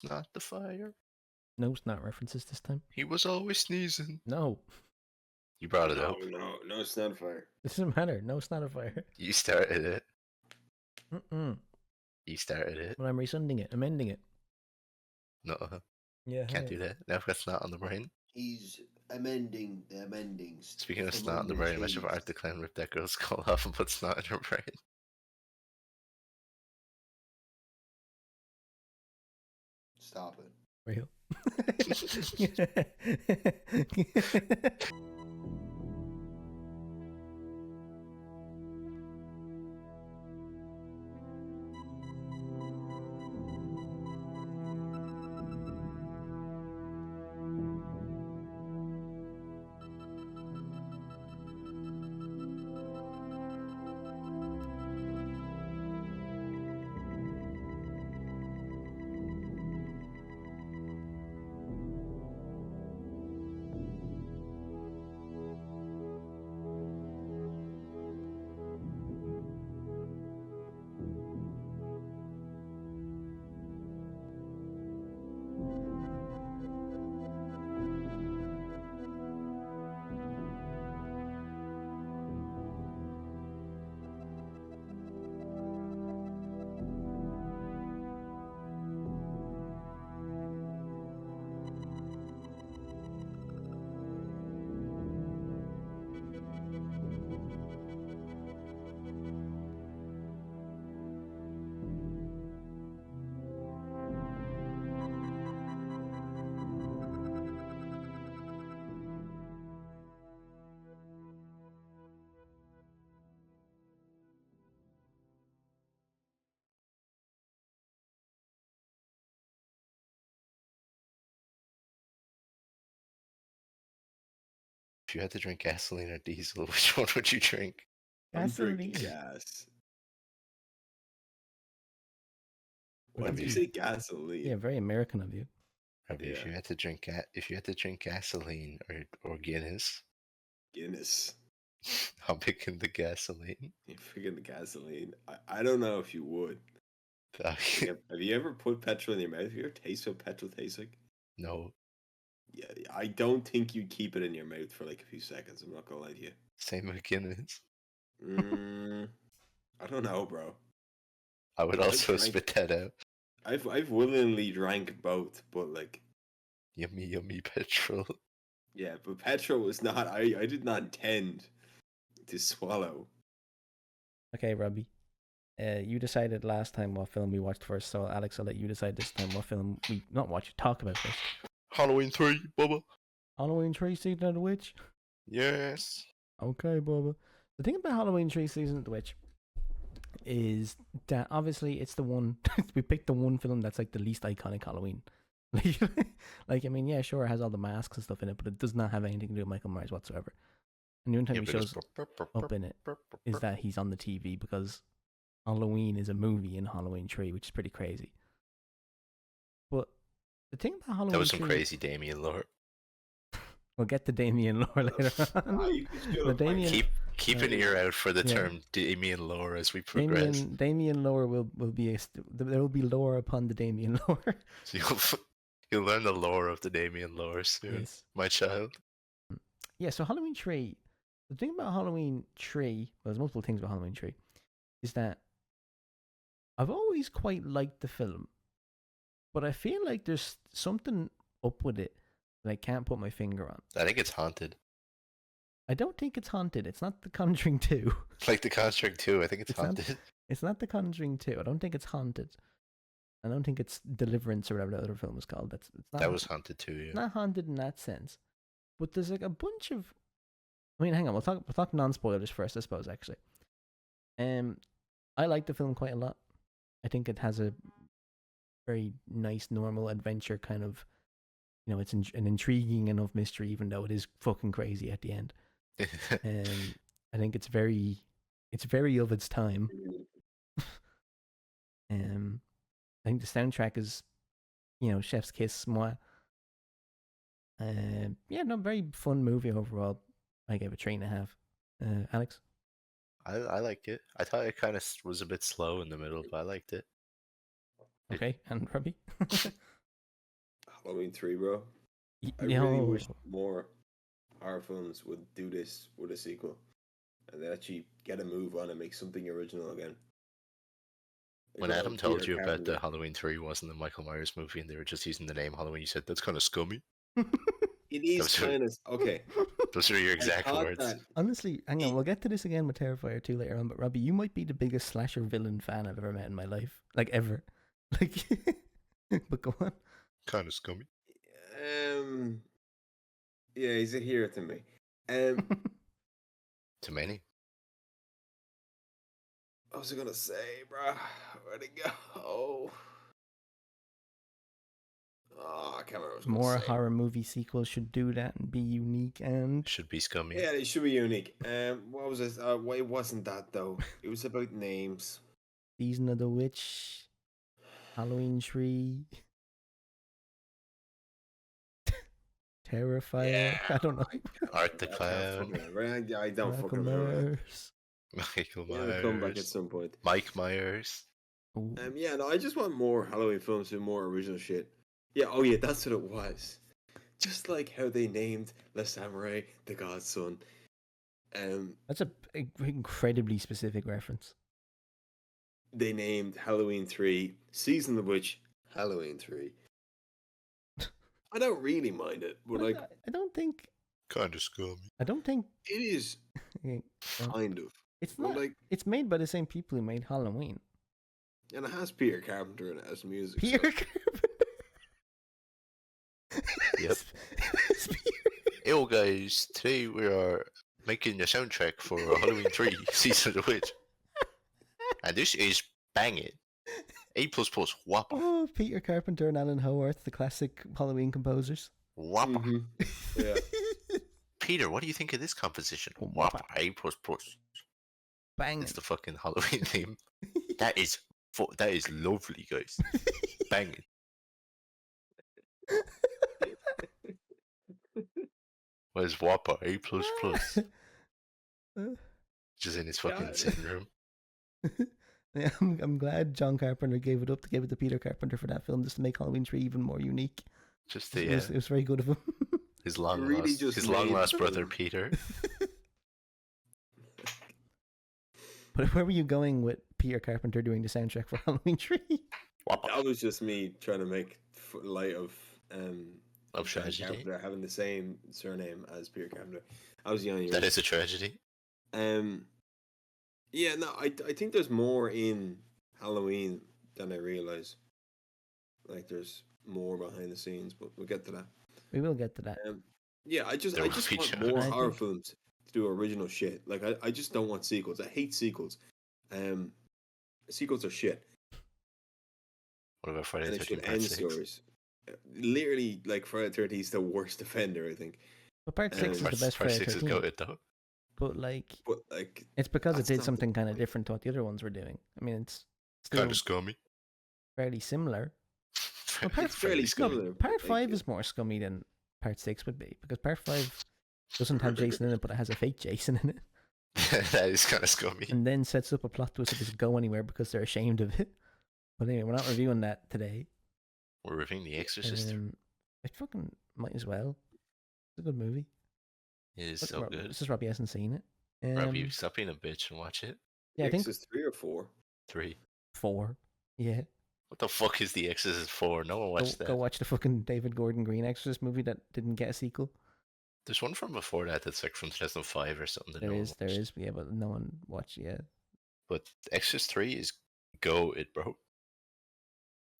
Not the fire. No snot references this time. He was always sneezing. No. You brought it up. No, it's not fire. It doesn't matter. No snot fire. You started it. Mm-mm. You started it. Well, I'm rescinding it. Amending it. No. Yeah. Can't do that. Now I've got snot on the brain. He's amending the amendings. Speaking of snot on the brain, imagine if Art the Clown ripped that girl's skull off and put snot in her brain. Stop it. Real. If you had to drink gasoline or diesel, which one would you drink? I'm drinking Gasoline. gas. What Why did did you you- say gasoline? Yeah, very American of you. Robbie, if Yeah. you had to drink gasoline or Guinness, Guinness. I'm picking the gasoline. You're freaking the gasoline. I don't know if you would. Have you ever put petrol in your mouth? Have you ever tasted what petrol tastes like? No, Yeah, I don't think you'd keep it in your mouth for like a few seconds. I'm not gonna lie to you. same with Guinness. I don't know, bro. I would I also drank- spit that out. I've willingly drank both, but like, Yummy, yummy petrol. yeah, but petrol was not. I did not intend to swallow. Okay, Robbie. You decided last time what film we watched first, so Alex, I'll let you decide this time what film we not watch, talk about first. Halloween 3, Bubba. Halloween 3 Season of the Witch? Yes. Okay, Bubba. The thing about Halloween 3 Season of the Witch is that obviously it's the one, we picked the one film that's like the least iconic Halloween. Like, I mean, yeah, sure, it has all the masks and stuff in it, but it does not have anything to do with Michael Myers whatsoever. And the only time he shows up in it is that he's on the TV because Halloween is a movie in Halloween 3, which is pretty crazy. But the thing about Halloween That was some 3, crazy Damien lore. we'll get to Damien lore later on. You can shut The up, Mike. Damien, Keep an ear out for the yeah. term Damien lore as we progress. Damien lore will be there will be lore upon the Damien lore. So you'll learn the lore of the Damien lore soon, Yes. my child. Yeah, so Halloween 3, the thing about Halloween 3, well, there's multiple things about Halloween 3, is that I've always quite liked the film, but I feel like there's something up with it that I can't put my finger on. I think it's haunted. I don't think it's haunted. It's not The Conjuring 2. Like The Conjuring 2, I think it's It's not- haunted. It's not The Conjuring 2. I don't think it's haunted. I don't think it's Deliverance or whatever the other film is called. It's not That was haunted too, yeah. not haunted in that sense. But there's like a bunch of, I mean, hang on, we'll talk non-spoilers first, I suppose, actually. I like the film quite a lot. I think it has a very nice, normal adventure kind of, you know, it's an intriguing enough mystery, even though it is fucking crazy at the end. I think it's very of its time. I think the soundtrack is, you know, Chef's Kiss, moi. Yeah, no, very fun movie overall. I gave it 3.5. Alex? I liked it. I thought it kind of was a bit slow in the middle, but I liked it. Okay, and Robbie? Halloween 3, bro. I No. really wish more horror films would do this with a sequel, and they actually get a move on and make something original again. When Like, Adam told Peter you about the Carpenter. Halloween 3 wasn't the Michael Myers movie and they were just using the name Halloween, you said, that's kind of scummy. It is Those are, kind of okay. those are your I exact thought words. that Honestly, hang on, we'll get to this again with Terrifier 2 later on, but Robbie, you might be the biggest slasher villain fan I've ever met in my life. Like, ever. Like, but go on. Kind of scummy. Yeah, he's a hero to me. To many. What was I gonna say, bro? Where'd it go? Oh, I can't remember. What I was gonna More say. horror movie sequels should do that and be unique and... Should be scummy. Yeah, it should be unique. What was it? Well, it wasn't that though. It was about names. Season of the Witch, Halloween 3, Terrifier. Yeah, I don't know. Art the Clown. I don't Michael fucking remember. Myers. Michael It'll come back at Myers. some point. Mike Myers. Ooh. Yeah, no, I just want more Halloween films with more original shit. Yeah, oh yeah, that's what it was. Just like how they named Le Samurai the Godson. That's a incredibly specific reference. They named Halloween 3 Season of the Witch Halloween 3. I don't really mind it, but like I don't think. Kind of scummy. I don't think it is kind of. it's But not. like, It's made by the same people who made Halloween. and it has Peter Carpenter in it as music. Peter so. Carpenter. Yep. It's Peter. Yo guys, today we are making the soundtrack for Halloween 3 Season of the Witch. And this is banging. A++, whopper. Oh, Peter Carpenter and Alan Howarth, the classic Halloween composers. Whopper. Mhm. Yeah. Peter, what do you think of this composition? Whopper. A++. Bang. It's the fucking Halloween theme. That is lovely, guys. Banging. Where's Whopper? A++. Just in his fucking sitting room. Yeah, I'm glad John Carpenter gave it up to give it to Peter Carpenter for that film just to make Halloween 3 even more unique. Just It the was very good of him. his long Really lost just his long made lost the brother film. Peter. But where were you going with Peter Carpenter doing the soundtrack for Halloween 3? Whopper. That was just me trying to make light of Of John tragedy. Carpenter having the same surname as Peter Carpenter. I was the only That is a tragedy. Yeah, no, I think there's more in Halloween than I realize. Like there's more behind the scenes, but we'll get to that. We will get to that. Yeah, I just There will want be more I horror think- films to do original shit. Like I just don't want sequels. I hate sequels. Sequels are shit. What about Friday And the they 13th should Part end 6? stories. Literally, like Friday the 13th is the worst offender, I think. But part 6 is Part- the best Part Friday 6 is 13. goated though. But like, But like, it's because it that's did not the something kind of point. different to what the other ones were doing. I mean, it's still Kind of scummy. fairly similar. Well, It's fairly scummy. similar. Part but, 5 like, is more scummy than Part 6 would be, because Part 5 doesn't have Jason in it, but it has a fake Jason in it, That is kind of scummy. and then sets up a plot twist that doesn't go anywhere because they're ashamed of it. But anyway, we're not reviewing that today. We're reviewing The Exorcist. I fucking might as well. It's a good movie. It is But so Rob- good. It's just Robbie hasn't seen it. Robbie, stop being a bitch and watch it. Yeah, I think Exorcist 3 or 4. 3. 4. Yeah. What the fuck is The Exorcist 4? No one watched that. Go watch the fucking David Gordon Green Exorcist movie that didn't get a sequel. There's one from before that that's like from 2005 or something. That There no one is, watched. yeah, but no one watched yet. But Exorcist 3 is goated, bro.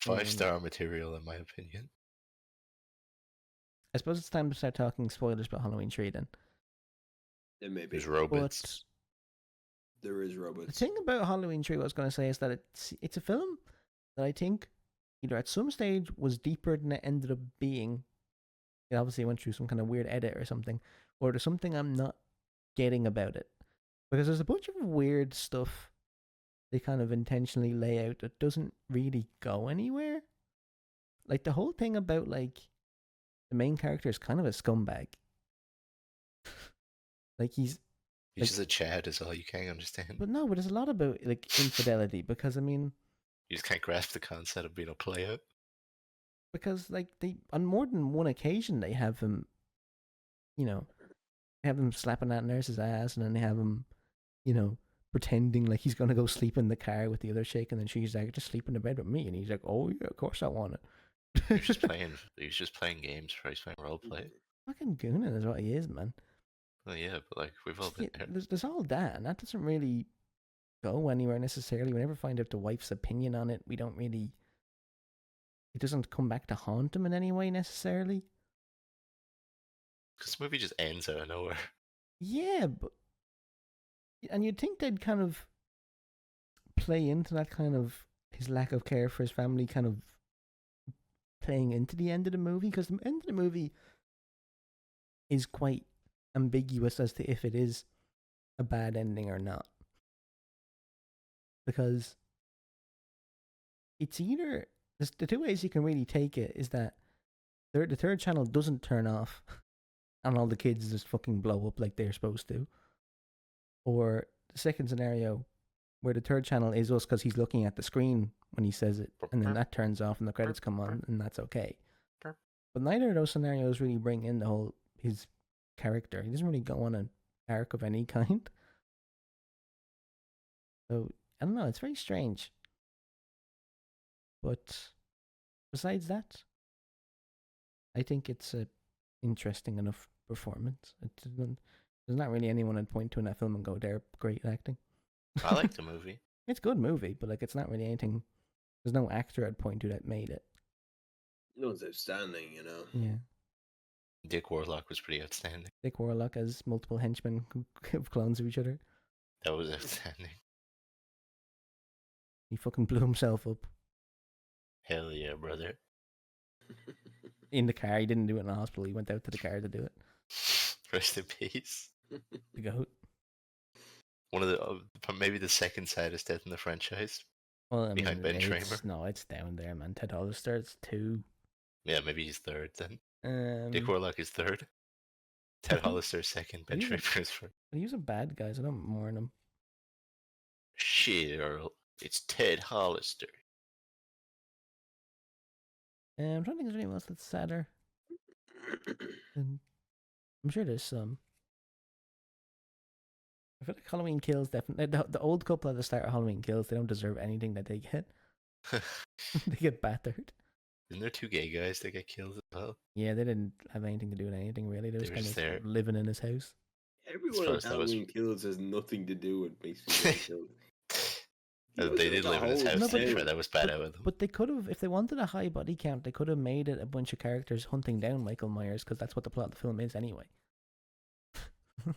5-star material, in my opinion. I suppose it's time to start talking spoilers about Halloween 3 then. It may be. There's robots. But There is the robots. thing about Halloween 3, what I was going to say is that it's a film that I think either at some stage was deeper than it ended up being. It obviously went through some kind of weird edit or something, or there's something I'm not getting about it. Because there's a bunch of weird stuff they kind of intentionally lay out that doesn't really go anywhere. Like the whole thing about like the main character is kind of a scumbag. Like he's He's just a Chad, is all you can't understand. but there's a lot about like infidelity because I mean You just can't grasp the concept of being a player. because like they on more than one occasion they have him, you know, have him slapping that nurse's ass, and then they have him, you know, pretending like he's gonna go sleep in the car with the other chick, and then she's like, just sleep in the bed with me, and he's like, oh yeah, of course I want it. He's just playing games, right? He's playing role play. Fucking gooning is what he is, man. Well, yeah, but like we've all been there. There's all that, and that doesn't really go anywhere necessarily. We never find out the wife's opinion on it. We don't really. It doesn't come back to haunt him in any way necessarily. Because the movie just ends out of nowhere. Yeah, but and you'd think they'd kind of play into that kind of his lack of care for his family, kind of playing into the end of the movie, because the end of the movie is quite ambiguous as to if it is a bad ending or not, because it's either the two ways you can really take it is that the third channel doesn't turn off and all the kids just fucking blow up like they're supposed to, or the second scenario where the third channel is us because he's looking at the screen when he says it, and then that turns off and the credits come on, and that's okay. But neither of those scenarios really bring in the whole his character. He doesn't really go on an arc of any kind. So I don't know. It's very strange. But besides that, I think it's a interesting enough performance. There's not really anyone I'd point to in that film and go, "They're great acting." I like the movie. It's a good movie, but like it's not really anything. There's no actor I'd point to that made it. No one's outstanding, you know. Yeah. Dick Warlock was pretty outstanding. Dick Warlock as multiple henchmen who have clones of each other. That was outstanding. He fucking blew himself up Hell yeah, brother. in the car. He didn't do it in the hospital. He went out to the car to do it. Rest in peace. The goat. One of the maybe the second saddest death in the franchise. Well, I Behind mean, Ben Tramer. No, it's down there, man. Ted Hollister, it's 2. Yeah, maybe he's third then. Dick Warlock is third. Ted Hollister second. Ben Tramer is first. But he was a bad guy, so I don't mourn him. Shit, Earl. It's Ted Hollister. I'm trying to think if there's anyone else that's sadder. And I'm sure there's some. I feel like Halloween Kills definitely. The old couple at the start of Halloween Kills, they don't deserve anything that they get. They get battered. Isn't there 2 gay guys that get killed as well? Yeah, they didn't have anything to do with anything really. They were just They were kind just there. of living in his house. Everyone in Halloween Kills has nothing to do with basically getting killed. They did live in his house. No, To be but- fair, that was bad out of them. But they could have, if they wanted a high body count, they could have made it a bunch of characters hunting down Michael Myers, because that's what the plot of the film is anyway. Do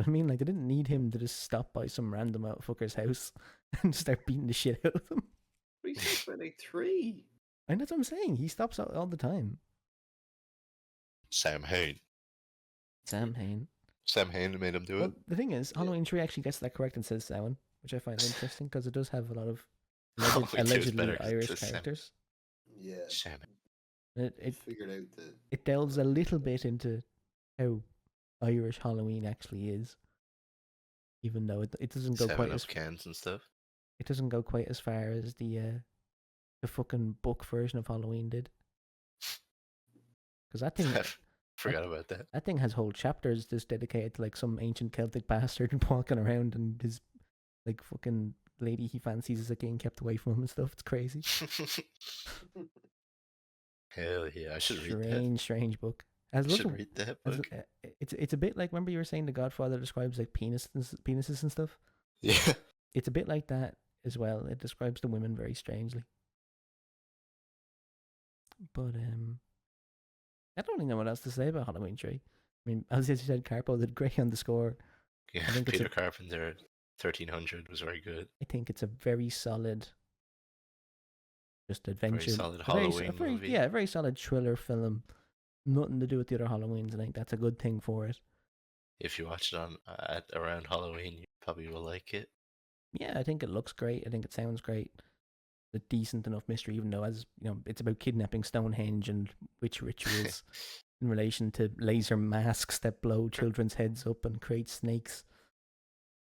you know what I mean? Like, they didn't need him to just stop by some random outfucker's house and start beating the shit out of them. But he stopped by like 3. And that's what I'm saying. He stops out all the time. Sam Hain. Sam Hain. Sam Hain made him do Well, it. the thing is, Halloween 3 actually gets that correct and says Samhain, which I find interesting because it does have a lot of Halloween 2 is allegedly better 'cause it Irish says Sam. characters. Yeah. Sam. It Figured out that. it delves a little bit into how Irish Halloween actually is, even though it doesn't go quite 7 as Up cans and stuff. it doesn't go quite as far as the fucking book version of Halloween did. Because that thing Forgot about that. that thing has whole chapters just dedicated to like some ancient Celtic bastard walking around and his like fucking lady he fancies is like getting kept away from him and stuff. It's crazy. Hell yeah, I should read that. Strange book. I should read that book. It's a bit like, remember you were saying The Godfather describes like penises and stuff. Yeah. It's a bit like that as well. It describes the women very strangely. But I don't really know what else to say about Halloween 3. I mean, as you said, Carpo did great on the score. Yeah, I think it's Peter Carpenter 1300 was very good. I think it's a very solid, just adventure. solid a very- Halloween a very, movie. Yeah, a very solid thriller film. Nothing to do with the other Halloweens. I think that's a good thing for it. If you watch it on at around Halloween, you probably will like it. Yeah, I think it looks great. I think it sounds great. A decent enough mystery, even though, as you know, it's about kidnapping Stonehenge and witch rituals in relation to laser masks that blow children's heads up and create snakes.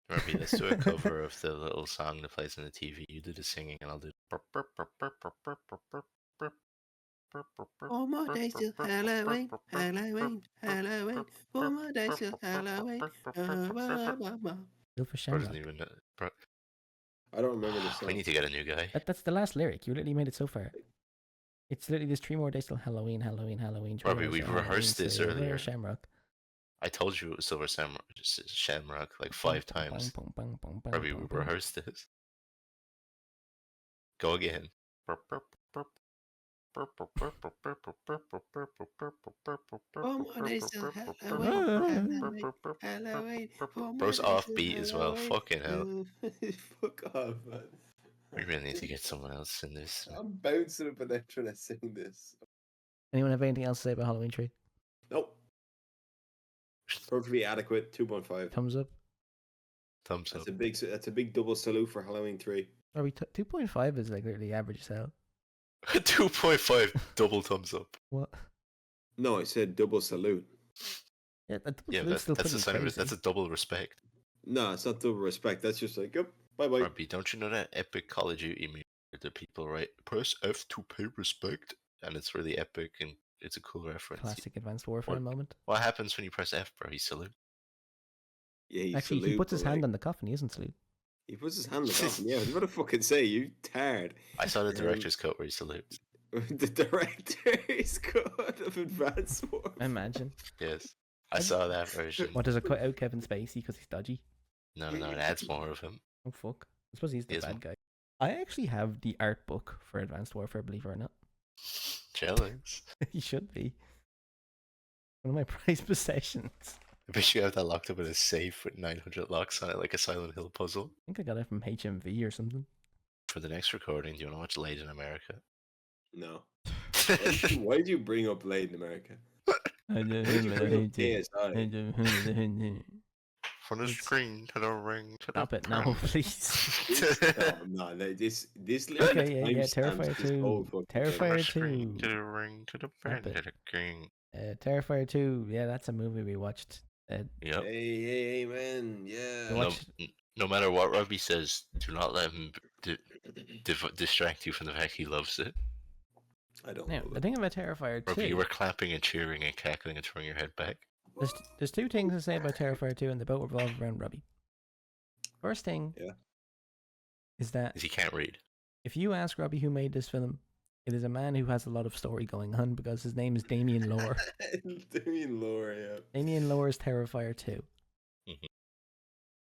Remember, let's do a cover of the little song that plays on the TV. You do the singing, and I'll do. 4 more days till Halloween, Halloween, Halloween. 4 more days till Halloween. Silver Bro doesn't Shamrock. even know. Bro. I don't remember the We song. need to get a new guy. That's the last lyric. You literally made it so far. It's literally there's 3 more days till Halloween, Halloween, Halloween. 3 Robbie, more we days till rehearsed this Silver earlier. Shamrock. I told you it was Silver Shamrock like 5 times. Robbie, we rehearsed this. Go again. 4 more days till Halloween, Halloween. 4 more Bro's days off till beat as well. Halloween. Fucking hell. Fuck off, man. We really need to get someone else in this. I'm bouncing up and down trying to sing this. Anyone have anything else to say about Halloween Tree? Nope. Perfectly adequate. 2.5. Thumbs up. Thumbs up. That's a big double salute for Halloween 3. Are we 2.5 is like literally average as hell. 2.5 double thumbs up. What? No, I said double salute. Yeah, that Yeah, salute's still that's a pretty sign of it. crazy. That's a double respect. No, it's not double respect. That's just like, yep, bye bye. Robbie, don't you know that epic Call of Duty meme where the people write press F to pay respect, and it's really epic and it's a cool reference. Classic Advanced Warfare What? moment. What happens when you press F, bro? He salute. Yeah, he Actually, he salute, puts his but, hand like, on the coffin. He isn't salute. He puts his hand on the coffin. Yeah, what the fucking say? You tard. I saw the director's cut where he salutes. The director is cut of Advanced Warfare. Imagine. Yes, I saw that version. What, does it cut out Kevin Spacey because he's dodgy? No, it adds more of him. Oh, fuck. I suppose he's the He is bad one. guy. I actually have the art book for Advanced Warfare, believe it or not. Jealous. He should be. One of my prized possessions. I bet you have that locked up in a safe with 900 locks on it, like a Silent Hill puzzle. I think I got it from HMV or something. For the next recording, do you want to watch Late in America? No. Why did you bring up Late in America? I From the screen to the ring to Stop the it now, pen. please. No, this Okay, yeah, timestamps Terrifier this 2. whole fucking thing. Terrifier Screen 2. to the ring to the pen Stop to it. the king. Terrifier 2. Yeah, that's a movie we watched. Yep. Hey, man, yeah. You No, watch- no matter what Robbie says, do not let him distract you from the fact he loves it. I don't Now, know. the thing about Terrifier 2. Robbie, you were clapping and cheering and cackling and throwing your head back. There's 2 things to say about Terrifier 2, and they both revolve around Robbie. First thing Yeah. is that Because he can't read. if you ask Robbie who made this film, it is a man who has a lot of story going on because his name is Damien Lohr. Damien Lohr, yeah. Damien Lohr's Terrifier 2. Mhm.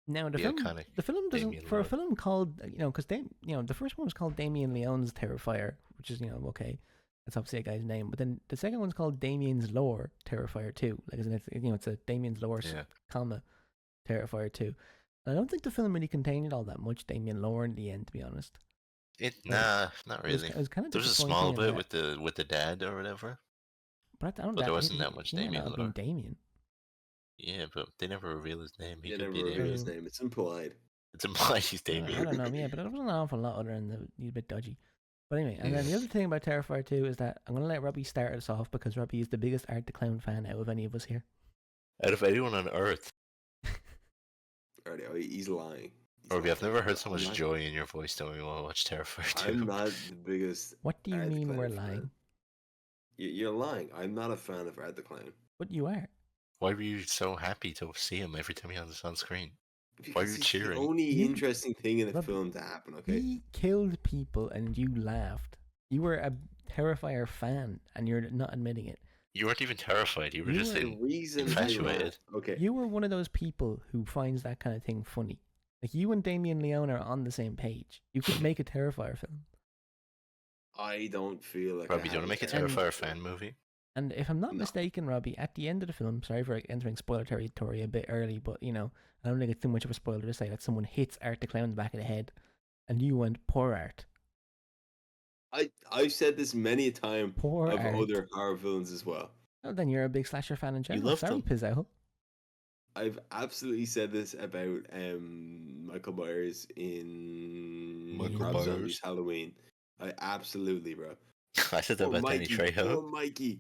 Now The iconic the film doesn't Damien for a Lohr. film called because the first one was called Damien Leone's Terrifier, which is okay, that's obviously a guy's name. But then the second one's called Damien's Lohr Terrifier 2, like it's a Damien's Lohr Yeah. comma Terrifier 2. And I don't think the film really contained all that much Damien Lohr in the end, to be honest. Not really. It was kind of There was a small bit with the dad or whatever. but I don't. but there I wasn't think that much he might Damien not have been Lohr. Damien. Yeah, but they never reveal his name. He They could never be reveal Damien. his name. It's implied. It's implied he's I Damien. don't know, yeah, but there wasn't an awful lot other than he's a bit dodgy. But anyway, and then the Yes. other thing about Terrifier 2 is that I'm going to let Robbie start us off because Robbie is the biggest Art the Clown fan out of any of us here. Out of anyone on Earth, Alright, he's lying. He's Robbie, I've lying. never heard so I'm much not- joy in your voice telling me want to watch Terrifier 2. I'm not the biggest. What do you Art the mean Clown we're fan. lying? You're lying. I'm not a fan of Art the Clown. But you are. Why were you so happy to see him every time he was on screen? Why are you Because it's cheering? The only You- interesting thing in the Robbie, film to happen, okay? He killed people and you laughed. You were a Terrifier fan and you're not admitting it. You weren't even terrified. You were You just were The reason I infatuated. laughed- Okay. You were one of those people who finds that kind of thing funny. Like you and Damien Leone are on the same page. You could make a Terrifier film. I don't feel like. Robbie, do you want to make a Terrifier fan movie? And if I'm not No. mistaken, Robbie, at the end of the film, sorry for entering spoiler territory a bit early, but I don't think it's too much of a spoiler to say that someone hits Art the Clown in the back of the head, and you went, poor Art. I've said this many a time Poor of Art. other horror villains as well. Well, then you're a big slasher fan in general. love Sorry, them. Pizzo. I've absolutely said this about Michael Myers in Michael Rob Myers. Zombie's Halloween. I absolutely, bro. I said that Poor about Danny Mikey, Trejo. poor Mikey.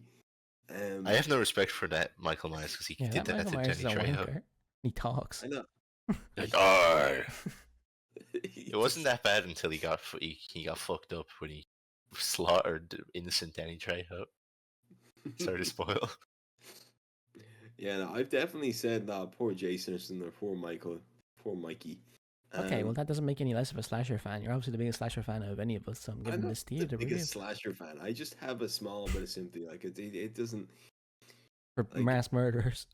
I have no respect for that Michael Myers because he Yeah, did that Michael to Myers Danny is a Trejo. wanker. He talks. I know. Like, "Arr." It wasn't that bad until he got fucked up when he slaughtered innocent Danny Trejo. Sorry to spoil. Yeah, no, I've definitely said that poor Jason or poor Michael, poor Mikey. Okay, well that doesn't make any less of a slasher fan. You're obviously the biggest slasher fan of any of us, so I'm I'm giving not this to the you to review. biggest slasher fan. I just have a small bit of sympathy. Like it doesn't For like mass murderers.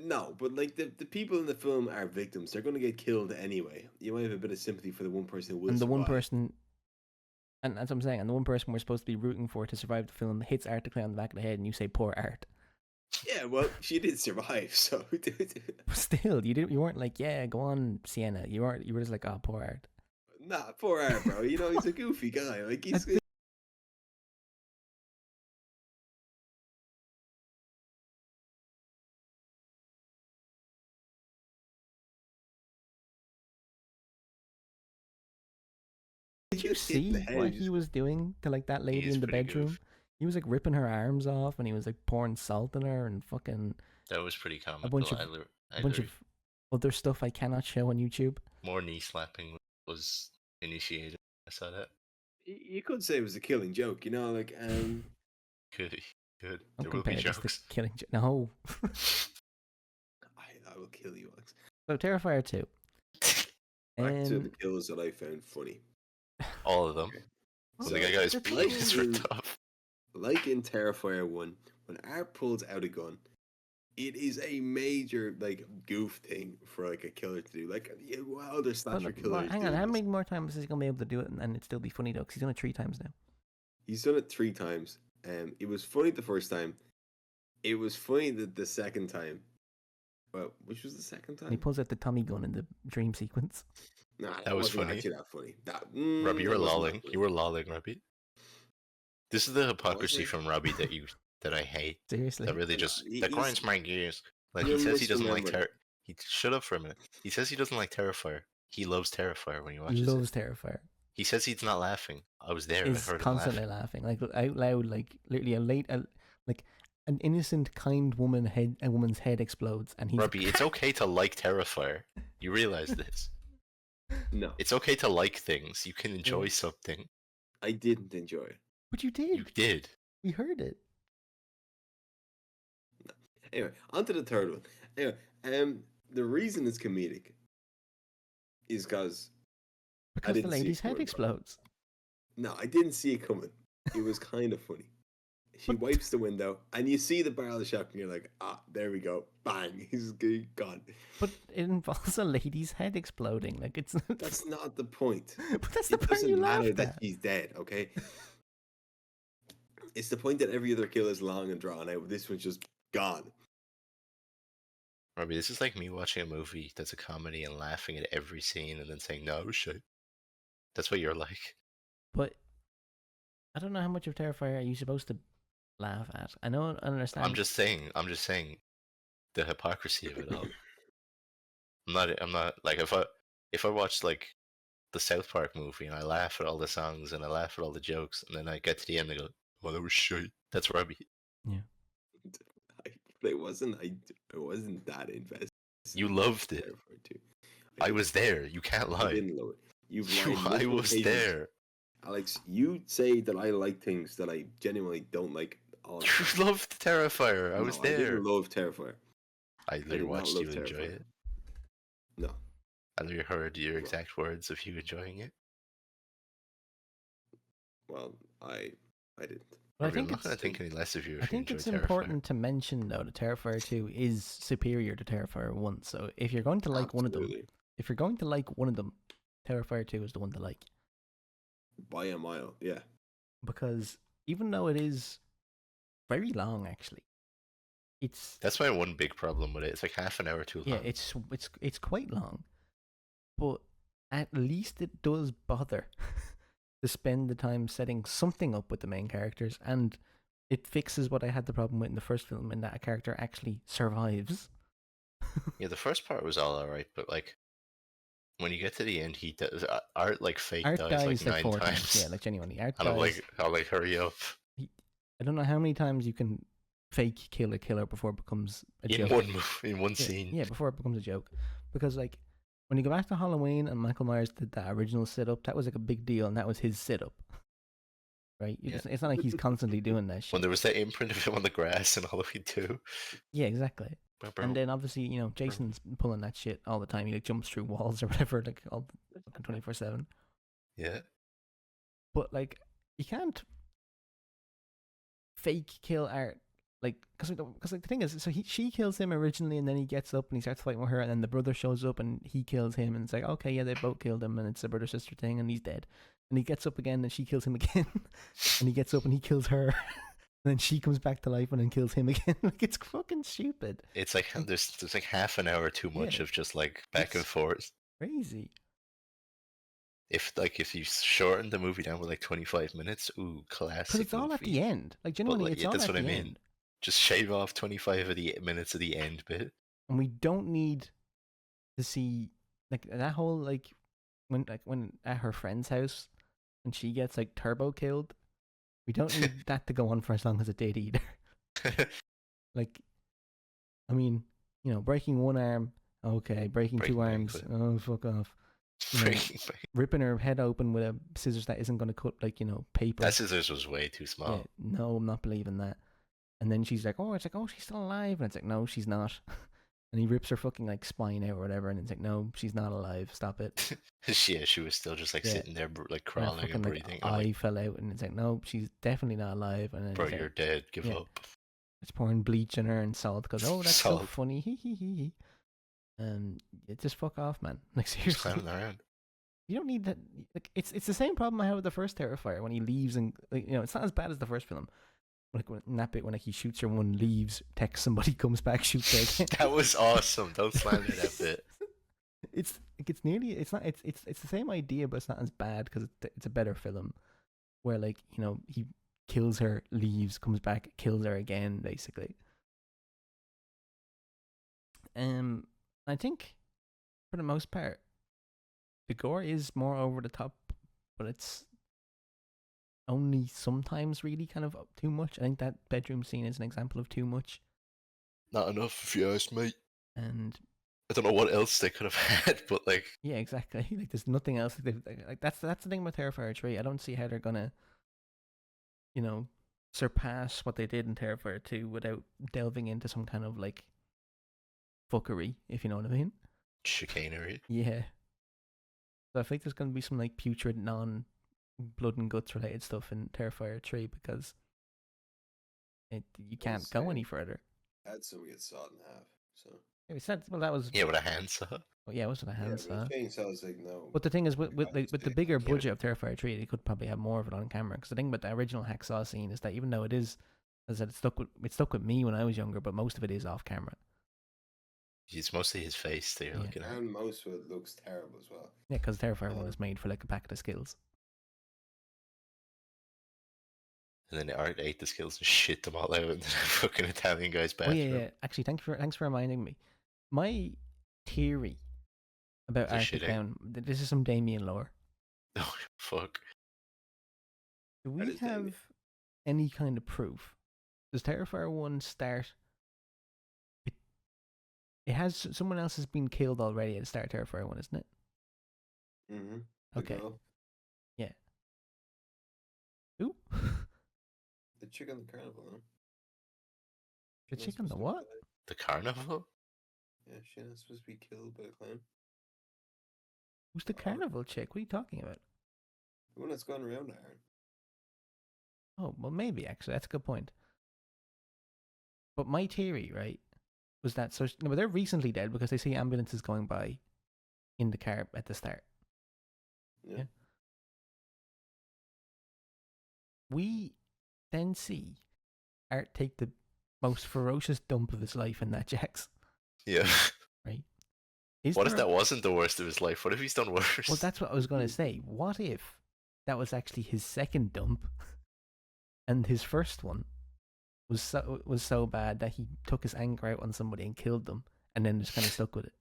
no, but like the people in the film are victims. They're going to get killed anyway. You might have a bit of sympathy for the one person who will And the one survive. person, and that's what I'm saying, and the one person we're supposed to be rooting for to survive the film hits Art the Clown on the back of the head, and you say poor Art. Yeah, well, she did survive, so But still, you weren't like, yeah, go on, Sienna. You were just like, oh, poor Art. nah, poor Art, bro. You know he's a goofy guy. Like he's. Did you Just hit in see the head, what just- he was doing to like that lady He's in the pretty bedroom? goof. He was like ripping her arms off, and he was like pouring salt in her, and fucking That was pretty comical. bunch of- I a bunch agree. of other stuff I cannot show on YouTube. More knee slapping was initiated. I saw that. You could say it was a killing joke, you know, like Good. Don't There will be compare this to jokes. killing. No. I will kill you, Alex. So Terrifier 2. Back to the And kills that I found funny. All of them. Okay. When So, the guy got his they're penis people- ripped off. Like in Terrifier 1, when Art pulls out a gun, it is a major like goof thing for like a killer to do. Like well, other slasher killers. hang do on, how this. many more times is he gonna be able to do it and it'd still be funny though? Because he's done it 3 times now. He's done it 3 times. It was funny the first time. It was funny the second time. Well, which was the second And he time? pulls out the Tommy gun in the dream sequence. Nah, That was wasn't funny. actually that funny. That Robbie, you were it wasn't that lolling. funny. You were lolling, Robbie. This is the hypocrisy it? from Robbie that I hate. Seriously. That really Nah, just he- that he's- grinds my gears. Like you're he says he doesn't like misremembering. He shut up for a minute. He says he doesn't like Terrifier. He loves Terrifier when he He watches loves it. Terrifier. He says he's not laughing. I was there. Is I heard him constantly laughing. laughing, like out loud, like literally like an innocent, kind woman's head explodes, and he's Robbie, it's okay to like Terrifier. You realize this? No, It's okay to like things. You can enjoy Yeah. something. I didn't enjoy it. But you You did. did. We heard it. Anyway, on to the third one. Anyway, the reason it's comedic is because Because the didn't see it lady's head coming, bro. explodes. no, I didn't see it coming. It was kind of funny. She wipes the window, and you see the barrel of the shotgun. You're like, ah, there we go, bang, he's gone. But it involves a lady's head exploding. Like it's. That's not the point. But that's the It part you doesn't matter laughed that at. he's dead. Okay, it's the point that every other kill is long and drawn out. This one's just gone. Robbie, this is like me watching a movie that's a comedy and laughing at every scene and then saying, no, shit. That's what you're like. But I don't know how much of Terrifier are you supposed to laugh at. I know, I understand. I'm just saying the hypocrisy of it all. I'm not like if I watch like the South Park movie and I laugh at all the songs and I laugh at all the jokes and then I get to the end and go, well, that was shit. That's Robbie. But it wasn't. I wasn't that invested. You loved it. Terrifier 2. I was there. You can't I lie. didn't love it. You've You, lied I multiple was occasions. there. Alex, you say that I like things that I genuinely don't like. All the time. You loved Terrifier. I was No, there. I didn't love Terrifier. I did literally not watched love you enjoy Terrifier. it. No. I literally heard your Well- exact words of you enjoying it. Well, I didn't. But I Robbie, I'm think not going it's. to think any less of you if I think you it's enjoy Terrifier. important to mention though that Terrifier 2 is superior to Terrifier 1. So if you're going to like one of them, Absolutely. if you're going to like one of them, Terrifier 2 is the one to like. By a mile, yeah. Because even though it is very long, actually, it's That's my one big problem with it. It's like half an hour too long. yeah, it's quite long, but at least it does bother to spend the time setting something up with the main characters, and it fixes what I had the problem with in the first film, in that a character actually survives. Yeah, the first part was all alright, but like when you get to the end, he does Art like fake Art dies, dies like like 9 4 times. times. Yeah, like genuinely, Art and dies. I'm like, hurry up! I don't know how many times you can fake kill a killer before it becomes a In joke. one in one Yeah, scene. yeah, before it becomes a joke. Because like when you go back to Halloween and Michael Myers did that original sit up, that was like a big deal, and that was his sit up. right? Yeah. It's not like he's constantly doing that When shit. there was that imprint of him on the grass and Halloween 2. Yeah, exactly. Bro. And then obviously, Jason's pulling that shit all the time. He like jumps through walls or whatever, like all fucking 24/7. Yeah. But like, you can't fake kill Art, like, because like the thing is, so she kills him originally, and then he gets up and he starts fighting with her, and then the brother shows up and he kills him, and it's like, okay, yeah, they both killed him, and it's a brother sister thing, and he's dead. And he gets up again, and she kills him again, and he gets up and he kills her, and then she comes back to life and then kills him again. Like, it's fucking stupid. It's like there's like half an hour too much Yeah. of just like back and It's forth. crazy. If you shorten the movie down with like 25 minutes, ooh, classic. Because it's all at the end. Like, genuinely, like, it's yeah, all that's at what the I mean. end. Just shave off 25 of the minutes of the end bit. And we don't need to see like that whole like when at her friend's house and she gets like turbo killed. We don't need that to go on for as long as it did either. Like, I mean, breaking one arm, okay, breaking two arms, oh fuck off. Ripping her head open with a scissors that isn't going to cut like paper. That scissors was way too small. Yeah, no, I'm not believing that. And then she's like, oh, she's still alive, and it's like, no, she's not. And he rips her fucking like spine out or whatever, and it's like, no, she's not alive. Stop it. She was still just like sitting there, like crawling and breathing. Like, eye fell out, and it's like, no, she's definitely not alive. And then bro, you're dead. Give up. It's pouring bleach in her and salt because that's so funny. He. And just fuck off, man. Like, seriously. Just clowning around. You don't need that. Like, it's the same problem I had with the first Terrifier when he leaves, and like, it's not as bad as the first film. Like in that bit when like he shoots her, one leaves, texts somebody, comes back, shoots her again. That was awesome. Don't slander that bit. It's the same idea, but it's not as bad because it's a better film. Where like he kills her, leaves, comes back, kills her again, basically. I think for the most part, the gore is more over the top, but it's only sometimes really kind of too much. I think that bedroom scene is an example of too much. Not enough, if you ask me. And I don't know what else they could have had, but like, yeah, exactly. Like, there's nothing else. Like that's the thing about Terrifier 3. I don't see how they're gonna, surpass what they did in Terrifier 2 without delving into some kind of like fuckery, if you know what I mean. Chicanery. Yeah. So I think there's gonna be some like putrid blood and guts related stuff in Terrifier 3 because you can't go any further. Had some get sawed in half, so. Yeah, we said, well, that was with a handsaw. Oh yeah, it was with a handsaw. Chainsaws, like, no. But the thing is, with the bigger budget of Terrifier 3, they could probably have more of it on camera. Because the thing about the original hacksaw scene is that even though it is, as I said, it stuck with me when I was younger, but most of it is off camera. It's mostly his face that you're looking at. And most of it looks terrible as well. Yeah, because Terrifier 1 is made for like a packet of skills. And then the art ate the skills and shit them all out in the fucking Italian guy's bathroom. Oh yeah. Actually, thanks for reminding me. My theory about Art the Clown. This is some Damien lore. Oh fuck. Do we have any kind of proof? Does Terrifier 1 start? It has someone else has been killed already at the start of Terrifier 1, isn't it? Mm-hmm. Okay. Yeah. Who? The chick on the carnival, huh? The chick on the what? The carnival? Yeah, she's not supposed to be killed by a clown. Who's the carnival chick? What are you talking about? The one that's gone around Aaron. Oh, well, maybe, actually. That's a good point. But my theory, right, was that... they're recently dead because they see ambulances going by in the car at the start. Yeah. We then see Art take the most ferocious dump of his life in that Jax. Yeah. Right? What if that wasn't the worst of his life? What if he's done worse? Well, that's what I was going to say. What if that was actually his second dump and his first one was so bad that he took his anger out on somebody and killed them and then just kind of stuck with it?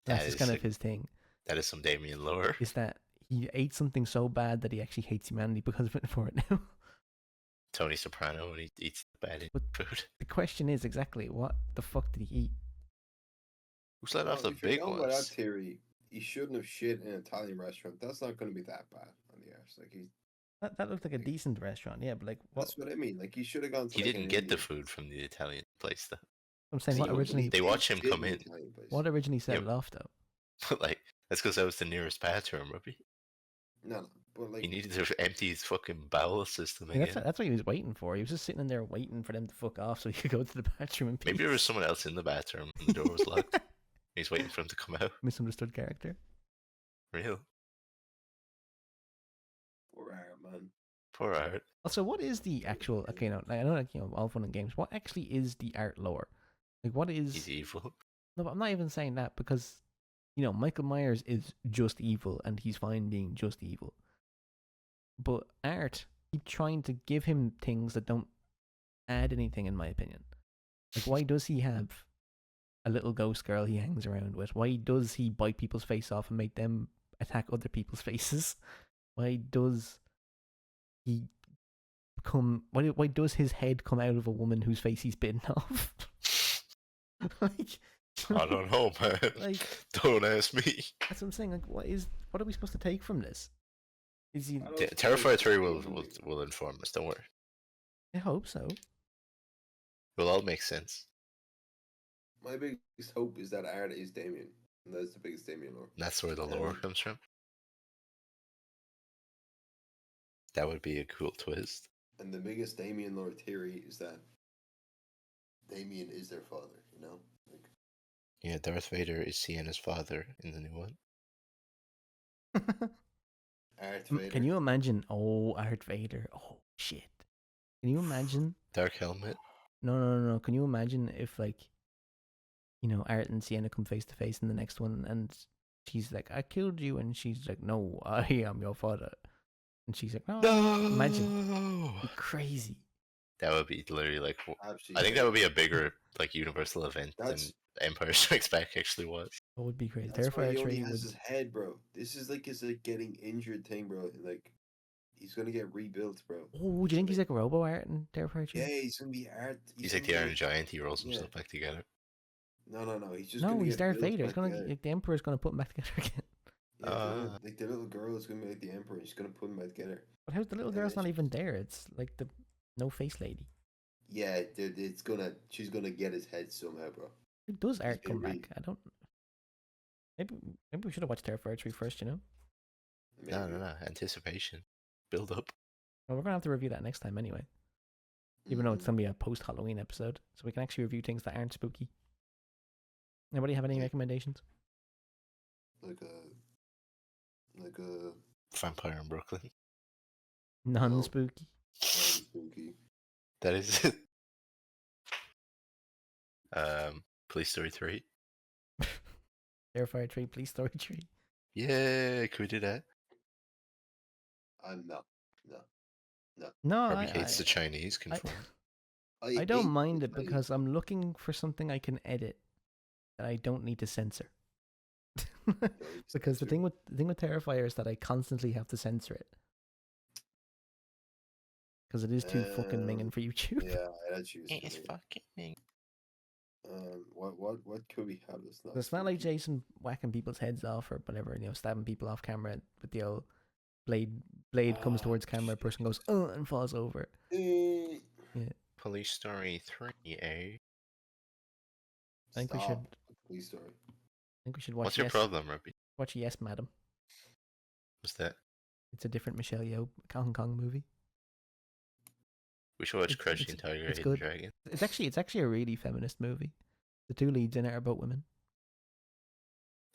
That's just kind of his thing. That is some Damien lore. Is that he ate something so bad that he actually hates humanity because of it for it now. Tony Soprano when he eats bad food. The question is exactly what the fuck did he eat? Who's let off the big ones? By that theory, he shouldn't have shit in an Italian restaurant. That's not going to be that bad on the arse. Like That looked like a decent restaurant, yeah, but like what That's what I mean. Like, you should have gone to He like didn't an get the Indian food place. from the Italian place though. I'm saying, See, what No, but he originally they did watch him sit come in the in. Italian place. what originally set Yeah, it off though? but like that's because that was the nearest bathroom, Robbie. No, but He like, needed to empty his fucking bowel system Yeah, again. that's what he was waiting for. He was just sitting in there waiting for them to fuck off so he could go to the bathroom in peace. Maybe there was someone else in the bathroom and the door was locked. He's waiting for him to come out. Misunderstood character. Real. poor Art, man. Poor Art. Also, what is the actual? Okay, no, like, I know, like, all fun and games. What actually is the art lore? Like, what is? He's evil. No, but I'm not even saying that because, Michael Myers is just evil and he's fine being just evil. But Art keep trying to give him things that don't add anything, in my opinion. Like, why does he have a little ghost girl he hangs around with? Why does he bite people's face off and make them attack other people's faces? Why does he why does his head come out of a woman whose face he's bitten off? Like, I don't know, man. Like, Don't ask me. that's what I'm saying. Like, what are we supposed to take from this? Is he? I don't Terrifier suppose 3 it's will inform us, don't worry. I hope so. It'll all make sense. My biggest hope is that Art is Damien. And that's the biggest Damien lore. And that's where the lore comes from. That would be a cool twist. And the biggest Damien lore theory is that Damien is their father, Like, Yeah, Darth Vader is Sienna's father in the new one. Art Vader. Can you imagine? Oh, Art Vader. Oh shit. Can you imagine? Dark helmet. No. Can you imagine if, like, Art and Sienna come face to face in the next one, and she's like, "I killed you," and she's like, "No, I am your father," and she's like, "No." Imagine. It'd be crazy. That would be literally like. Absolutely. I think that would be a bigger like universal event That's- than Empire Strikes Back actually was. That would be crazy. That's why he Terrifier only 3 has would. his head, bro. This is like his getting injured thing, bro. Like, he's gonna get rebuilt, bro. Oh, do you think he's like Robo Art in Terrifier 3? Yeah, he's gonna be Art. He's like the Iron Giant. He rolls himself back together. No. He's just No, gonna he's get Darth built Vader. He's back gonna together. the Emperor's gonna put him back together again. Yeah, like the little girl is gonna be like the Emperor. He's gonna put him back together. But how's the little Yeah, girl's not she's- even there? It's like the no face lady. Yeah, dude, she's gonna get his head somehow, bro. Who does Art gonna come be- back? I don't. Maybe we should have watched Terrifier 3 first. No. Anticipation. Build up. Well, we're gonna have to review that next time anyway. Even though it's gonna be a post-Halloween episode, so we can actually review things that aren't spooky. Anybody have any recommendations? like a Vampire in Brooklyn. Non-spooky. spooky. That is it. Police Story 3. Terrifier 3, Police Story 3. Yeah, could we do that? No. No, Robbie hates the Chinese. Confirm. I don't hate mind the it Chinese. because I'm looking for something I can edit that I don't need to censor. Because the thing with Terrifier is that I constantly have to censor it because it is too fucking minging for YouTube. Yeah, that's usually. It's fucking me. What could we have this? It's not like Jason whacking people's heads off or whatever, stabbing people off camera with the old blade comes towards camera, person goes and falls over. Yeah. Police Story 3, eh? I think we should. Police Story. I think we should watch. What's your problem, Robbie? Watch Yes, Madam. What's that? It's a different Michelle Yeoh Hong Kong movie. We should watch It's- Crouching it's- Tiger, it's Hidden good. Dragon. It's actually a really feminist movie. The two leads in it are both women.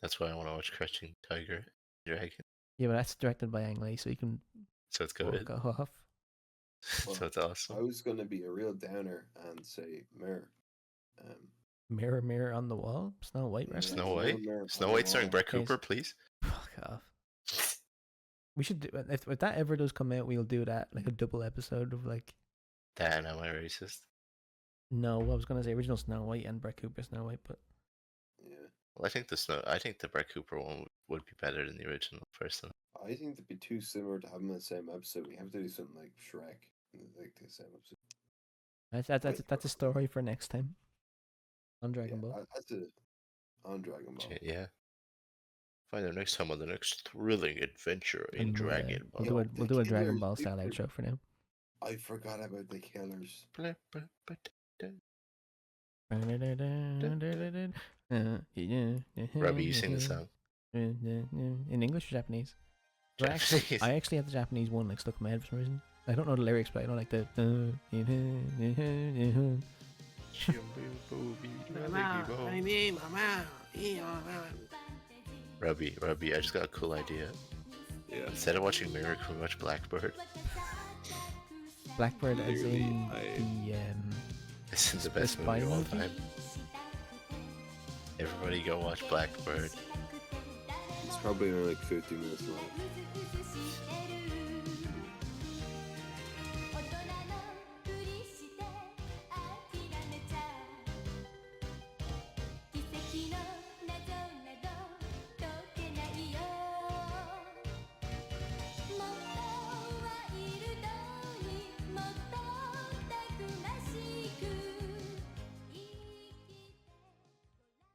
That's why I want to watch Crouching Tiger, Hidden Dragon. Yeah, but that's directed by Ang Lee, so you can So it's good. go off. So it's I awesome. was gonna be a real downer and say Mirror. Mirror, mirror on the wall. Snow White Yeah. reference. Snow White? Mirror Snow on White the starring wall. Brett Okay, Cooper, please. Fuck off. We should do if that ever does come out, we'll do that like a double episode of like. That and Am I Racist? No, I was gonna say original Snow White and Brett Cooper Snow White, but Yeah, Well, I think the Brett Cooper one would be better than the original, personally. I think it'd be too similar to have them in the same episode. We have to do something like Shrek, like the same episode. that's a story for next time. On Dragon Ball. That's it. On Dragon Ball. Yeah. Find them next time on the next thrilling adventure in And Dragon we'll Ball. do a Dragon Killers, Ball they style were- outro for now. I forgot about the Killers. Robbie, you sing the song. In English or Japanese? So Japanese. I actually have the Japanese one like stuck in my head for some reason. I don't know the lyrics, but I don't like the. Robbie, I just got a cool idea. Yeah. Instead of watching Mirror, can we watch Blackbird? Blackbird, as Literally, in This is the The best movie of spy all movie? time. Everybody go watch Blackbird. It's probably only like 50 minutes long.